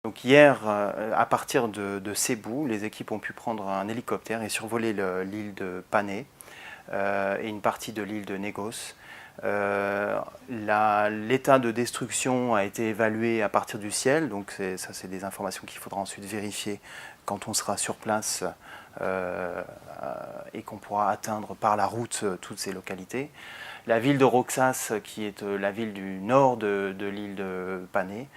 Donc hier, à partir de Cebu, les équipes ont pu prendre un hélicoptère et survoler l'île de Panay et une partie de l'île de Negos. L'état de destruction a été évalué à partir du ciel, donc ça c'est des informations qu'il faudra ensuite vérifier quand on sera sur place et qu'on pourra atteindre par la route toutes ces localités. La ville de Roxas, qui est la ville du nord de l'île de Panay,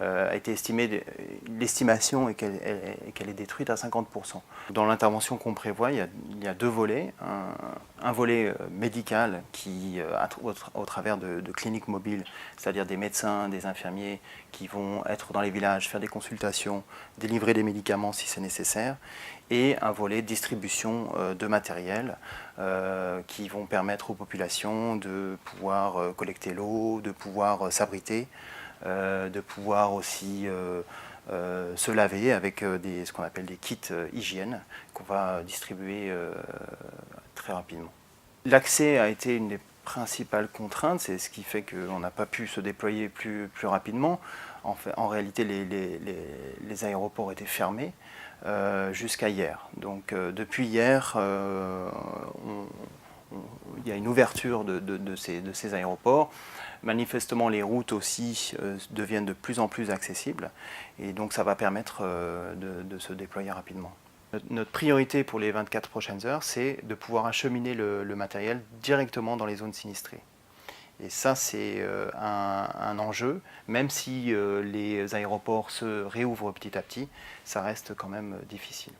a été estimée, l'estimation est qu'elle est détruite à 50%. Dans l'intervention qu'on prévoit, il y a deux volets. Un volet médical qui, au travers de cliniques mobiles, c'est-à-dire des médecins, des infirmiers qui vont être dans les villages, faire des consultations, délivrer des médicaments si c'est nécessaire, et un volet distribution de matériel qui vont permettre aux populations de pouvoir collecter l'eau, de pouvoir s'abriter, de pouvoir aussi se laver avec ce qu'on appelle des kits hygiène qu'on va distribuer très rapidement. L'accès a été une des principales contraintes, c'est ce qui fait qu'on n'a pas pu se déployer plus rapidement. En réalité, les aéroports étaient fermés jusqu'à hier. Donc depuis hier, il y a une ouverture de ces aéroports. Manifestement, les routes aussi deviennent de plus en plus accessibles et donc ça va permettre de se déployer rapidement. Notre priorité pour les 24 prochaines heures, c'est de pouvoir acheminer le matériel directement dans les zones sinistrées. Et ça, c'est un enjeu, même si les aéroports se réouvrent petit à petit, ça reste quand même difficile.